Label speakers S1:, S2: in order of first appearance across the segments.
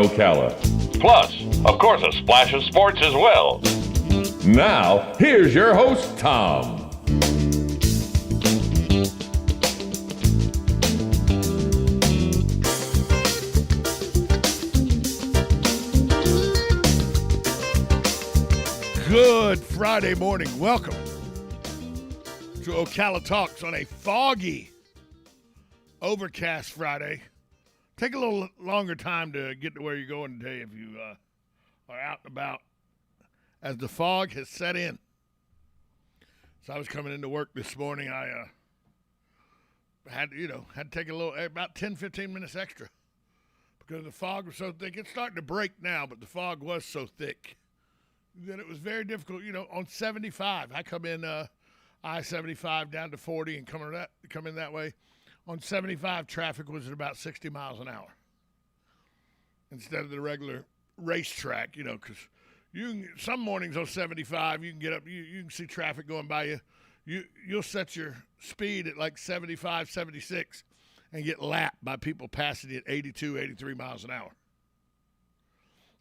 S1: Ocala.
S2: Plus, of course, a splash of sports as well.
S1: Now, here's your host, Tom.
S3: Good Friday morning. Welcome to Ocala Talks on a foggy, overcast Friday. Take a little longer time to get to where you're going today if you are out and about, as the fog has set in. So I was coming into work this morning. I had to take a little, about 10, 15 minutes extra because the fog was so thick. It's starting to break now, but the fog was so thick that it was very difficult. On 75, I come in I-75 down to 40 and come in that way. On 75, traffic was at about 60 miles an hour instead of the regular racetrack, because some mornings on 75, you can get up, you can see traffic going by you. You'll set your speed at like 75, 76 and get lapped by people passing you at 82, 83 miles an hour.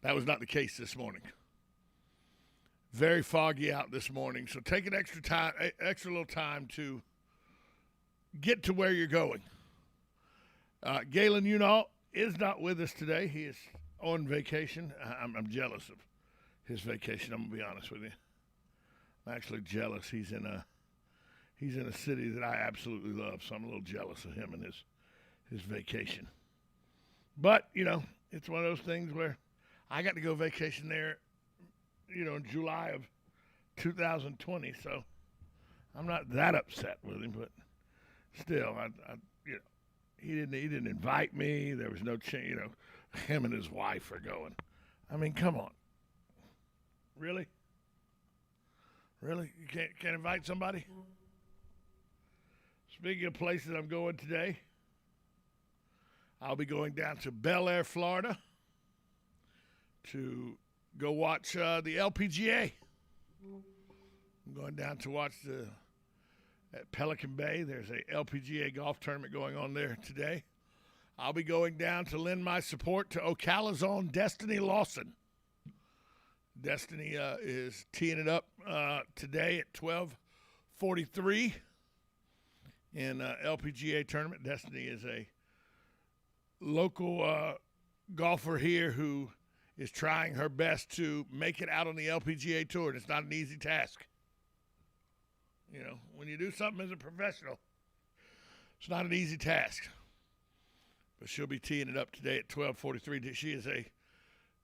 S3: That was not the case this morning. Very foggy out this morning, so take an extra little time to get to where you're going. Galen Unall is not with us today. He is on vacation. I'm jealous of his vacation. I'm gonna be honest with you. I'm actually jealous. He's in a city that I absolutely love, so I'm a little jealous of him and his vacation. But it's one of those things where I got to go vacation there, in July of 2020. So I'm not that upset with him, but still, he didn't invite me. There was no change. Him and his wife are going. I mean, come on. Really? You can't invite somebody? Speaking of places I'm going today, I'll be going down to Bel Air, Florida, to go watch the LPGA. I'm going down to watch at Pelican Bay. There's a LPGA golf tournament going on there today. I'll be going down to lend my support to Ocala's own Destiny Lawson. Destiny is teeing it up today at 12:43 in LPGA tournament. Destiny is a local golfer here who is trying her best to make it out on the LPGA tour, and it's not an easy task. When you do something as a professional, it's not an easy task. But she'll be teeing it up today at 12:43.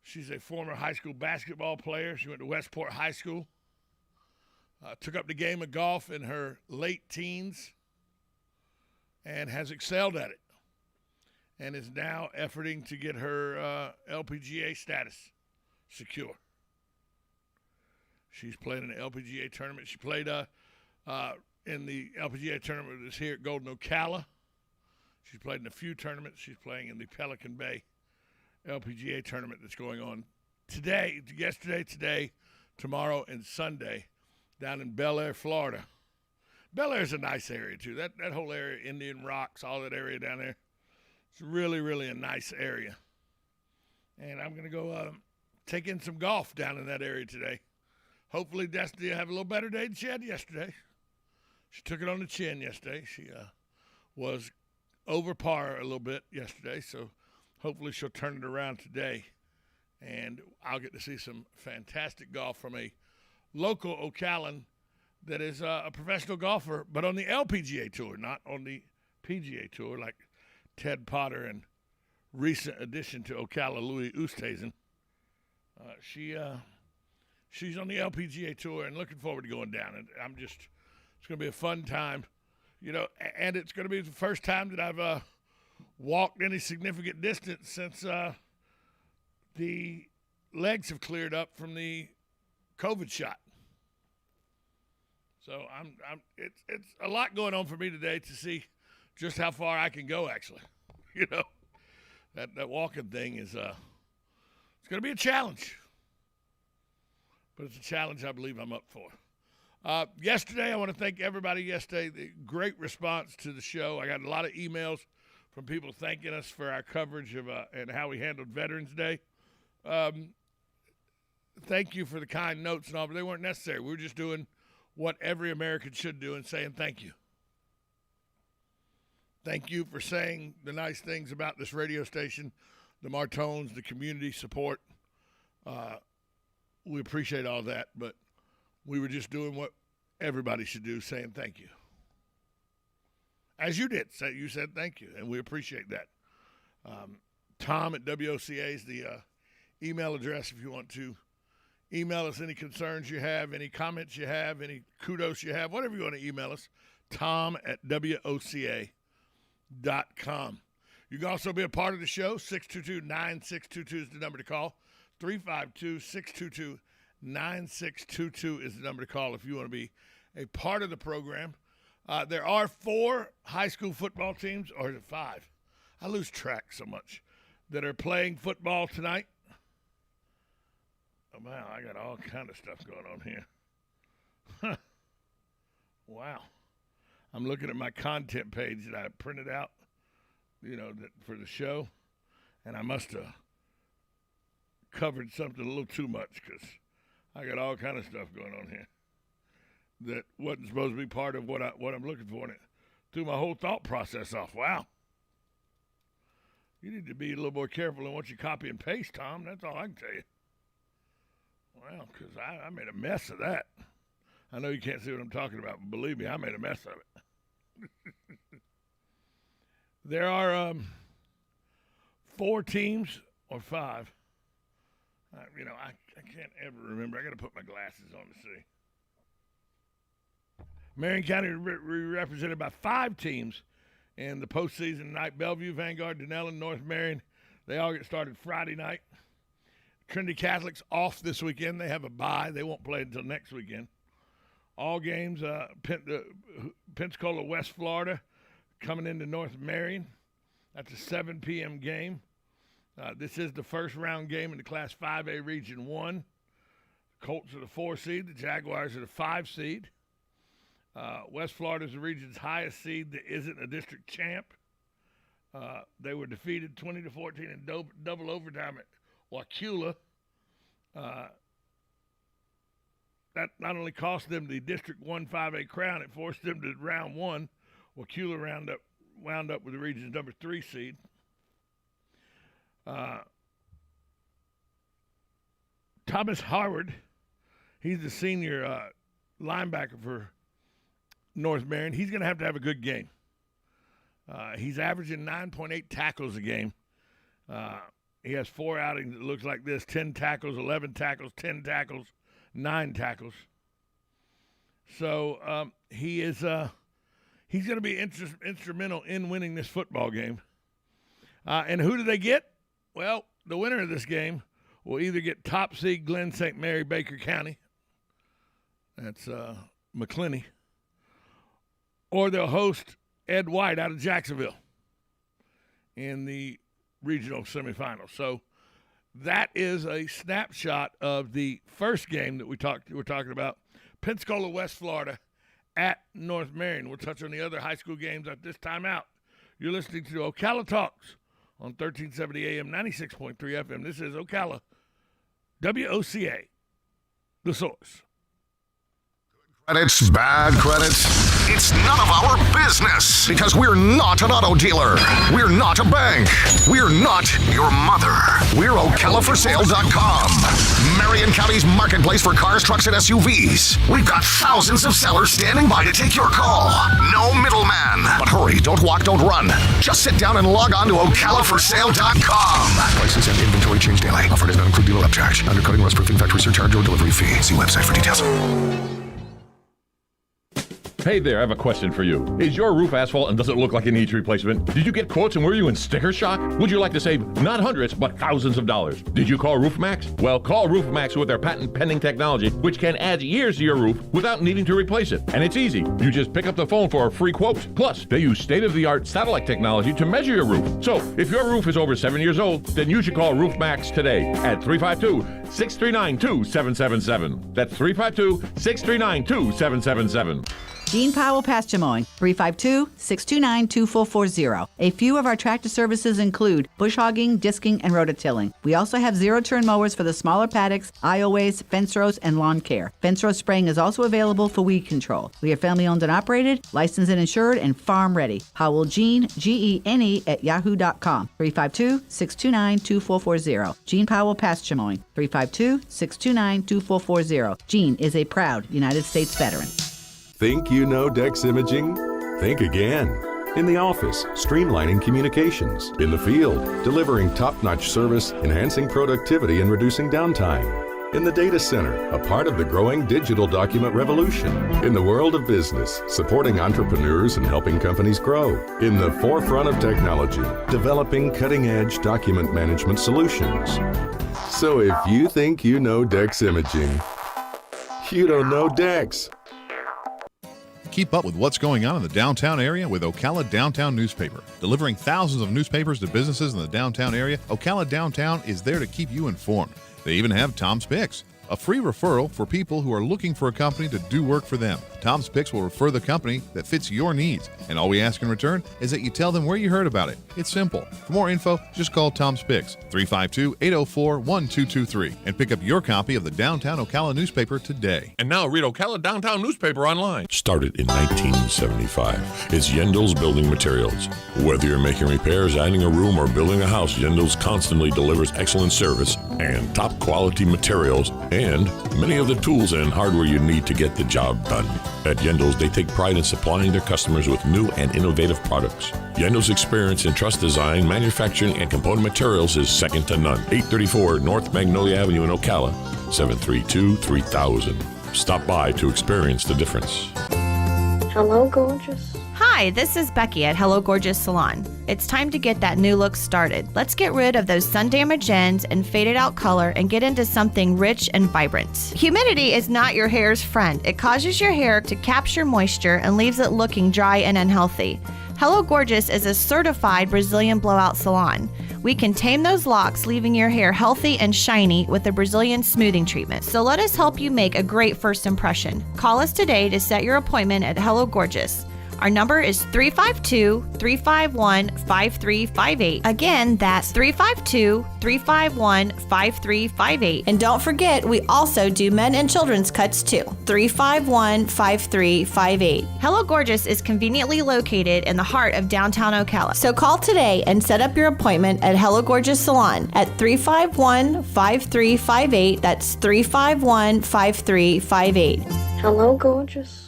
S3: She's a former high school basketball player. She went to Westport High School. Took up the game of golf in her late teens and has excelled at it, and is now efforting to get her LPGA status secure. She's played in the LPGA tournament. She played in the LPGA tournament that's here at Golden Ocala. She's played in a few tournaments. She's playing in the Pelican Bay LPGA tournament that's going on yesterday, today, tomorrow, and Sunday down in Bel Air, Florida. Bel Air's a nice area, too. That whole area, Indian Rocks, all that area down there, it's really, really a nice area. And I'm going to go take in some golf down in that area today. Hopefully Destiny will have a little better day than she had yesterday. She took it on the chin yesterday. She was over par a little bit yesterday, so hopefully she'll turn it around today. And I'll get to see some fantastic golf from a local Ocalan that is a professional golfer, but on the LPGA tour, not on the PGA tour like Ted Potter and recent addition to Ocala, Louis Oosthuizen. She's on the LPGA tour and looking forward to going down. And it's going to be a fun time, and it's going to be the first time that I've walked any significant distance since the legs have cleared up from the COVID shot. So it's a lot going on for me today to see just how far I can go, actually. That walking thing is it's going to be a challenge. But it's a challenge I believe I'm up for. Yesterday, I want to thank everybody yesterday. The great response to the show. I got a lot of emails from people thanking us for our coverage of and how we handled Veterans Day. Thank you for the kind notes and all, but they weren't necessary. We were just doing what every American should do and saying thank you. Thank you for saying the nice things about this radio station, the Martones, the community support. We appreciate all that, but we were just doing what everybody should do, saying thank you. As you did. You said thank you, and we appreciate that. Tom at WOCA is the email address if you want to email us any concerns you have, any comments you have, any kudos you have, whatever you want to email us. Tom at WOCA.com. You can also be a part of the show. 622-9622 is the number to call. 352-622-9622 is the number to call if you want to be a part of the program. There are 4 high school football teams, or is it 5? I lose track so much, that are playing football tonight. Oh, wow, I got all kind of stuff going on here. Wow. I'm looking at my content page that I printed out, that for the show, and I must have covered something a little too much because I got all kind of stuff going on here that wasn't supposed to be part of what I'm looking for, and it threw my whole thought process off. Wow. You need to be a little more careful in what you copy and paste, Tom. That's all I can tell you. Wow, because I made a mess of that. I know you can't see what I'm talking about, but believe me, I made a mess of it. There are 4 teams, or 5. I can't ever remember. I got to put my glasses on to see. Marion County represented by 5 teams in the postseason tonight. Bellevue, Vanguard, Denellen, North Marion. They all get started Friday night. Trinity Catholic's off this weekend. They have a bye. They won't play until next weekend. All games, Pensacola, West Florida, coming into North Marion. That's a 7 p.m. game. This is the first round game in the Class 5A Region 1. Colts are the 4 seed. The Jaguars are the 5 seed. West Florida is the region's highest seed that isn't a district champ. They were defeated 20-14 in double overtime at Ocala. That not only cost them the District 1 5A crown, it forced them to round 1. Ocala wound up with the region's number 3 seed. Thomas Howard, he's the senior linebacker for North Marion. He's going to have a good game. He's averaging 9.8 tackles a game. He has 4 outings that looks like this: 10 tackles, 11 tackles, 10 tackles, 9 tackles. So he is he's going to be instrumental in winning this football game. And who do they get? Well, the winner of this game will either get top seed Glen St. Mary, Baker County. That's McClinney. Or they'll host Ed White out of Jacksonville in the regional semifinals. So that is a snapshot of the first game that we're talking about. Pensacola, West Florida at North Marion. We'll touch on the other high school games at this time out. You're listening to Ocala Talks on 1370 AM, 96.3 FM. This is Ocala, WOCA, the source.
S4: Credits, bad credits. It's none of our business because we're not an auto dealer. We're not a bank. We're not your mother. We're OcalaForSale.com. Marion County's marketplace for cars, trucks, and SUVs. We've got thousands of sellers standing by to take your call. No middleman. But hurry, don't walk, don't run. Just sit down and log on to OcalaForSale.com. Prices and inventory change daily. Offer does not include dealer upcharge, undercutting, rust-proofing, factory surcharge, or delivery fee. See website for details.
S1: Hey there, I have a question for you. Is your roof asphalt and does it look like it needs replacement? Did you get quotes and were you in sticker shock? Would you like to save not hundreds, but thousands of dollars? Did you call RoofMax? Well, call RoofMax with their patent-pending technology, which can add years to your roof without needing to replace it. And it's easy. You just pick up the phone for a free quote. Plus, they use state-of-the-art satellite technology to measure your roof. So, if your roof is over 7 years old, then you should call RoofMax today at 352-639-2777. That's 352-639-2777.
S5: Gene Powell Pasture Mowing, 352-629-2440. A few of our tractor services include bush hogging, disking, and rototilling. We also have zero-turn mowers for the smaller paddocks, aisleways, fence rows, and lawn care. Fence row spraying is also available for weed control. We are family-owned and operated, licensed and insured, and farm-ready. Powell Gene, Gene, at yahoo.com, 352-629-2440. Gene Powell Pasture Mowing, 352-629-2440. Gene is a proud United States veteran.
S6: Think you know Dex Imaging? Think again. In the office, streamlining communications. In the field, delivering top-notch service, enhancing productivity and reducing downtime. In the data center, a part of the growing digital document revolution. In the world of business, supporting entrepreneurs and helping companies grow. In the forefront of technology, developing cutting-edge document management solutions. So if you think you know Dex Imaging, you don't know Dex.
S7: Keep up with what's going on in the downtown area with Ocala Downtown Newspaper. Delivering thousands of newspapers to businesses in the downtown area, Ocala Downtown is there to keep you informed. They even have Tom's Picks, a free referral for people who are looking for a company to do work for them. Tom's Picks will refer the company that fits your needs, and all we ask in return is that you tell them where you heard about it. It's simple. For more info, just call Tom's Picks, 352-804-1223, and pick up your copy of the Downtown Ocala newspaper today.
S1: And now read Ocala Downtown Newspaper online.
S8: Started in 1975. It's Yendel's Building Materials. Whether you're making repairs, adding a room, or building a house, Yendel's constantly delivers excellent service and top quality materials and many of the tools and hardware you need to get the job done. At Yendel's, they take pride in supplying their customers with new and innovative products. Yendel's experience in truss design, manufacturing, and component materials is second to none. 834 North Magnolia Avenue in Ocala, 732-3000. Stop by to experience the difference.
S9: Hello, gorgeous.
S10: Hi, this is Becky at Hello Gorgeous Salon. It's time to get that new look started. Let's get rid of those sun-damaged ends and faded out color and get into something rich and vibrant. Humidity is not your hair's friend. It causes your hair to capture moisture and leaves it looking dry and unhealthy. Hello Gorgeous is a certified Brazilian blowout salon. We can tame those locks, leaving your hair healthy and shiny with a Brazilian smoothing treatment. So let us help you make a great first impression. Call us today to set your appointment at Hello Gorgeous. Our number is 352-351-5358. Again, that's 352-351-5358. And don't forget, we also do men and children's cuts too. 351-5358. Hello Gorgeous is conveniently located in the heart of downtown Ocala. So call today and set up your appointment at Hello Gorgeous Salon at 351-5358. That's 351-5358.
S9: Hello, gorgeous.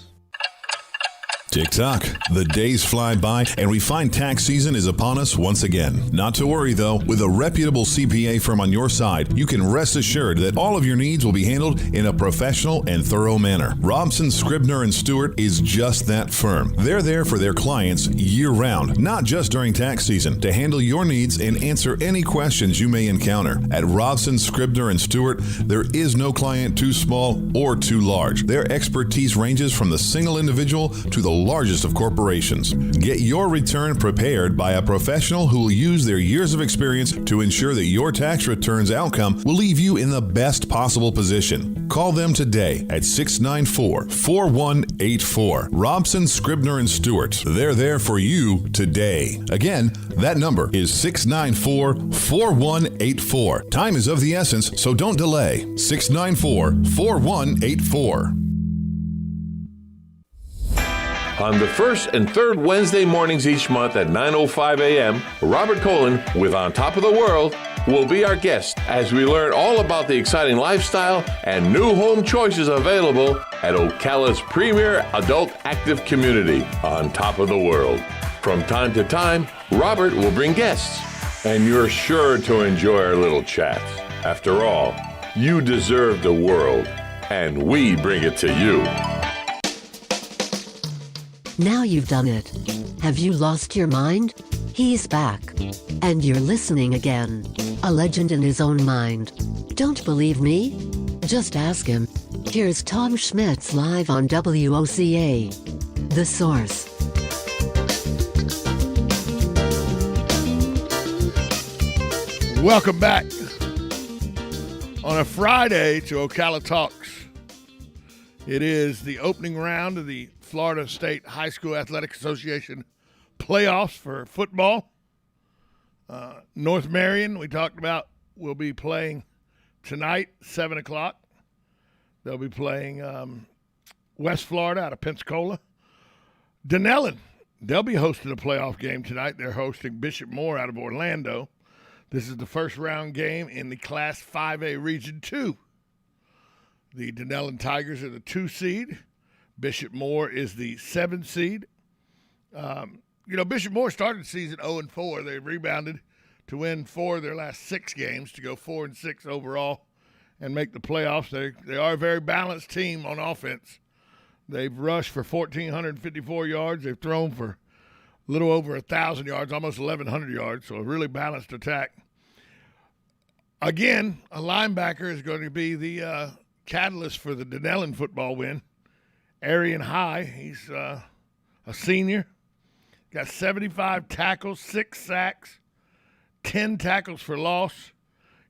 S7: Tick-tock. The days fly by, and we find tax season is upon us once again. Not to worry, though. With a reputable CPA firm on your side, you can rest assured that all of your needs will be handled in a professional and thorough manner. Robson, Scribner & Stewart is just that firm. They're there for their clients year-round, not just during tax season, to handle your needs and answer any questions you may encounter. At Robson, Scribner & Stewart, there is no client too small or too large. Their expertise ranges from the single individual to the largest of corporations. Get your return prepared by a professional who will use their years of experience to ensure that your tax return's outcome will leave you in the best possible position. Call them today at 694-4184. Robson, Scribner & Stewart. They're there for you today. Again, that number is 694-4184. Time is of the essence, so don't delay. 694-4184.
S1: On the first and third Wednesday mornings each month at 9:05 a.m., Robert Colin with On Top of the World will be our guest as we learn all about the exciting lifestyle and new home choices available at Ocala's premier adult active community, On Top of the World. From time to time, Robert will bring guests, and you're sure to enjoy our little chats. After all, you deserve the world, and we bring it to you.
S11: Now you've done it. Have you lost your mind? He's back. And you're listening again. A legend in his own mind. Don't believe me? Just ask him. Here's Tom Schmitz live on WOCA. The Source.
S3: Welcome back on a Friday to Ocala Talks. It is the opening round of the Florida State High School Athletic Association playoffs for football. North Marion, we talked about, will be playing tonight, 7 o'clock. They'll be playing West Florida out of Pensacola. Denellen, they'll be hosting a playoff game tonight. They're hosting Bishop Moore out of Orlando. This is the first round game in the Class 5A Region 2. The Denellen Tigers are the 2 seed. Bishop Moore is the 7 seed. Bishop Moore started the season 0-4. They rebounded to win 4 of their last 6 games to go 4-6 overall and make the playoffs. They are a very balanced team on offense. They've rushed for 1,454 yards. They've thrown for a little over 1,000 yards, almost 1,100 yards, so a really balanced attack. Again, a linebacker is going to be the catalyst for the Denellen football win. Arian High, he's a senior. Got 75 tackles, 6 sacks, 10 tackles for loss.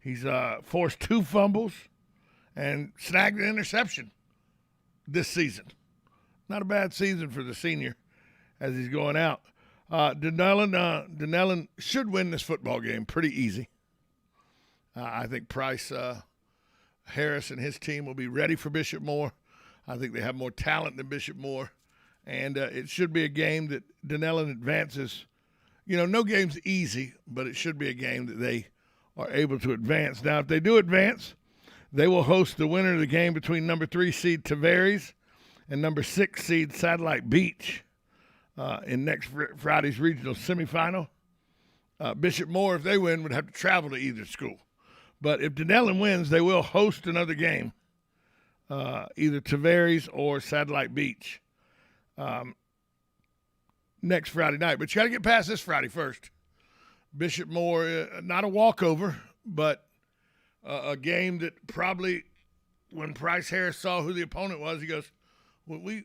S3: He's forced 2 fumbles and snagged an interception this season. Not a bad season for the senior as he's going out. Denellen should win this football game pretty easy. I think Price Harris and his team will be ready for Bishop Moore. I think they have more talent than Bishop Moore. And it should be a game that Denellen advances. No game's easy, but it should be a game that they are able to advance. Now, if they do advance, they will host the winner of the game between number 3 seed Tavares and number 6 seed Satellite Beach in next Friday's regional semifinal. Bishop Moore, if they win, would have to travel to either school. But if Denellen wins, they will host another game, either Tavares or Satellite Beach. Next Friday night. But you got to get past this Friday first. Bishop Moore, not a walkover, but a game that probably when Price Harris saw who the opponent was, he goes, well, we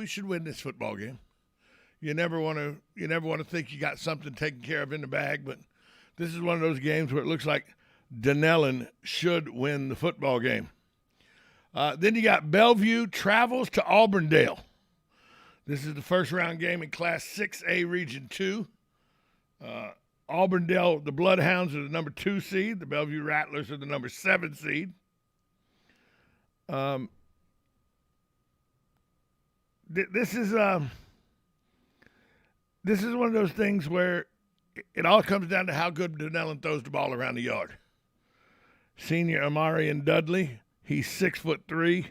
S3: should win this football game. You never want to think you got something taken care of in the bag, but this is one of those games where it looks like Denellen should win the football game. Then you got Bellevue travels to Auburndale. This is the first round game in Class 6A Region 2. Auburndale, the Bloodhounds are the number 2 seed. The Bellevue Rattlers are the number 7 seed. This is one of those things where it all comes down to how good Denellen throws the ball around the yard. Senior Amarian Dudley, he's 6'3".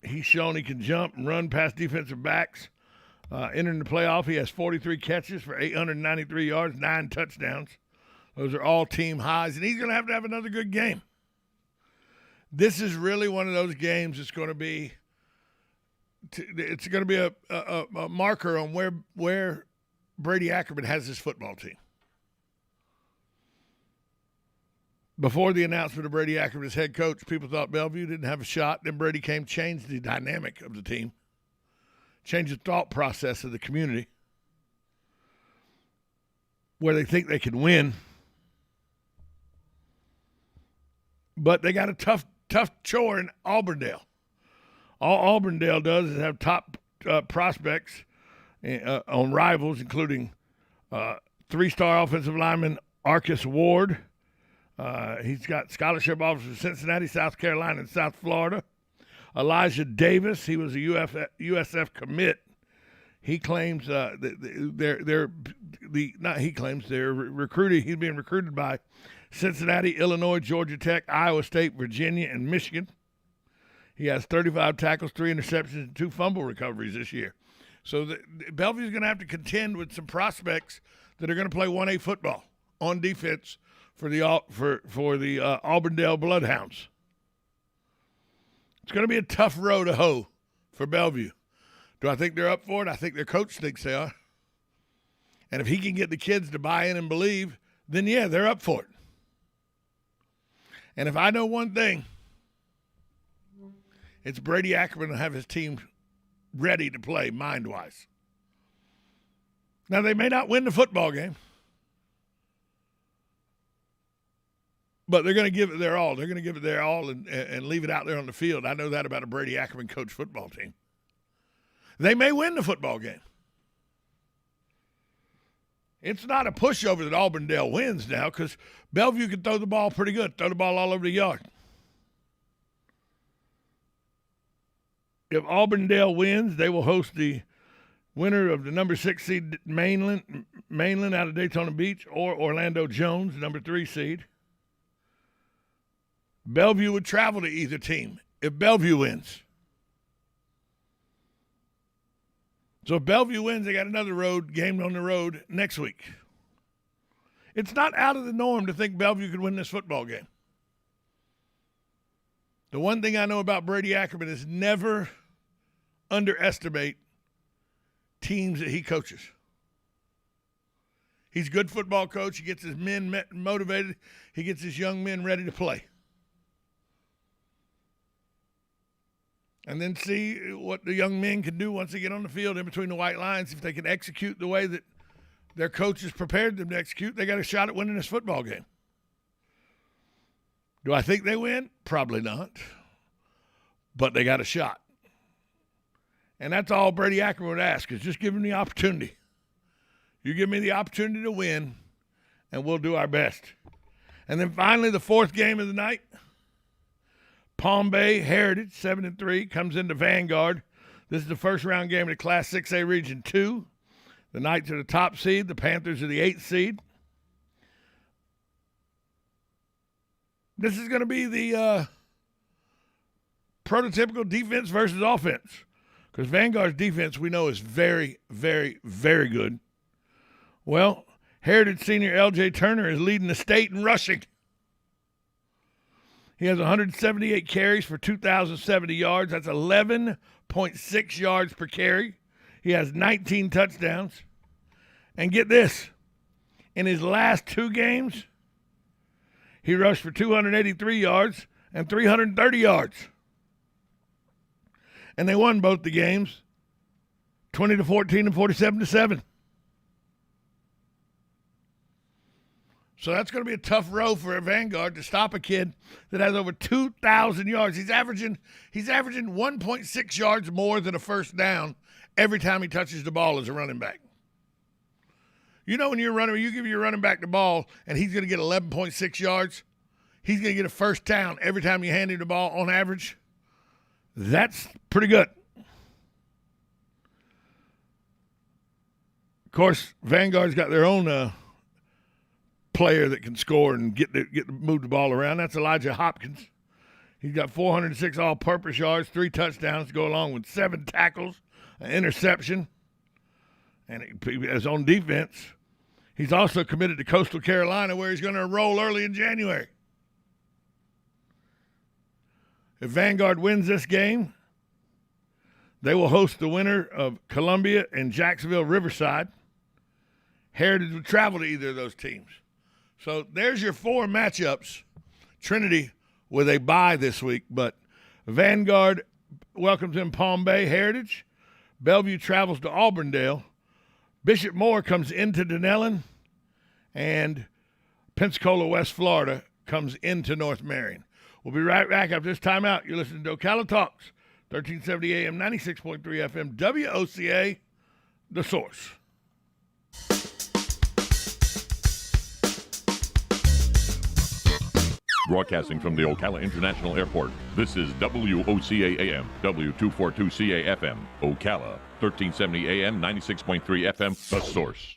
S3: He's shown he can jump and run past defensive backs. Entering the playoff, he has 43 catches for 893 yards, 9 touchdowns. Those are all team highs, and he's going to have another good game. This is really one of those games that's going to be a marker on where Brady Ackerman has his football team. Before the announcement of Brady Ackerman as head coach, people thought Bellevue didn't have a shot. Then Brady came, changed the dynamic of the team, changed the thought process of the community, where they think they can win. But they got a tough chore in Auburndale. All Auburndale does is have top prospects on rivals, including 3-star offensive lineman Arcus Ward. He's got scholarship offers from Cincinnati, South Carolina, and South Florida. Elijah Davis, he was a USF commit. He claims they're recruiting. He's being recruited by Cincinnati, Illinois, Georgia Tech, Iowa State, Virginia, and Michigan. He has 35 tackles, 3 interceptions, and 2 fumble recoveries this year. So Bellevue's going to have to contend with some prospects that are going to play 1A football on defense for the Auburndale Bloodhounds. It's going to be a tough row to hoe for Bellevue. Do I think they're up for it? I think their coach thinks they are. And if he can get the kids to buy in and believe, then yeah, they're up for it. And if I know one thing, it's Brady Ackerman to have his team ready to play mind-wise. Now, they may not win the football game, but they're going to give it their all. They're going to give it their all and leave it out there on the field. I know that about a Brady Ackerman coach football team. They may win the football game. It's not a pushover that Auburndale wins now because Bellevue can throw the ball pretty good, throw the ball all over the yard. If Auburndale wins, they will host the winner of the number 6 seed Mainland out of Daytona Beach, or Orlando Jones, number 3 seed. Bellevue would travel to either team if Bellevue wins. So if Bellevue wins, they got another road game on the road next week. It's not out of the norm to think Bellevue could win this football game. The one thing I know about Brady Ackerman is never underestimate teams that he coaches. He's a good football coach. He gets his men motivated. He gets his young men ready to play. And then see what the young men can do once they get on the field in between the white lines. If they can execute the way that their coaches prepared them to execute, they got a shot at winning this football game. Do I think they win? Probably not. But they got a shot. And that's all Brady Ackerman would ask, is just give him the opportunity. You give me the opportunity to win, and we'll do our best. And then finally, the fourth game of the night, Palm Bay Heritage, 7-3, comes into Vanguard. This is the first-round game of the Class 6A Region 2. The Knights are the top seed. The Panthers are the 8th seed. This is going to be the prototypical defense versus offense, because Vanguard's defense we know is very, very, very good. Well, Heritage senior L.J. Turner is leading the state in rushing. He has 178 carries for 2,070 yards. That's 11.6 yards per carry. He has 19 touchdowns. And get this, in his last 2 games, he rushed for 283 yards and 330 yards. And they won both the games, 20-14 and 47-7. So that's going to be a tough row for a Vanguard to stop a kid that has over 2,000 yards. He's averaging 1.6 yards more than a first down every time he touches the ball as a running back. You know, when you're running, you give your running back the ball and he's going to get 11.6 yards. He's going to get a first down every time you hand him the ball on average. That's pretty good. Of course, Vanguard's got their own player that can score and move the ball around. That's Elijah Hopkins. He's got 406 all-purpose yards, 3 touchdowns to go along with 7 tackles, an interception, and as on defense. He's also committed to Coastal Carolina, where he's going to enroll early in January. If Vanguard wins this game, they will host the winner of Columbia and Jacksonville Riverside. Heritage will travel to either of those teams. So there's your 4 matchups. Trinity with a bye this week, but Vanguard welcomes in Palm Bay Heritage. Bellevue travels to Auburndale. Bishop Moore comes into Denellen, and Pensacola, West Florida comes into North Marion. We'll be right back after this timeout. You're listening to Ocala Talks, 1370 AM, 96.3 FM, WOCA, The Source.
S1: Broadcasting from the Ocala International Airport, this is WOCA AM, W242CA FM, Ocala, 1370 AM, 96.3 FM, The Source.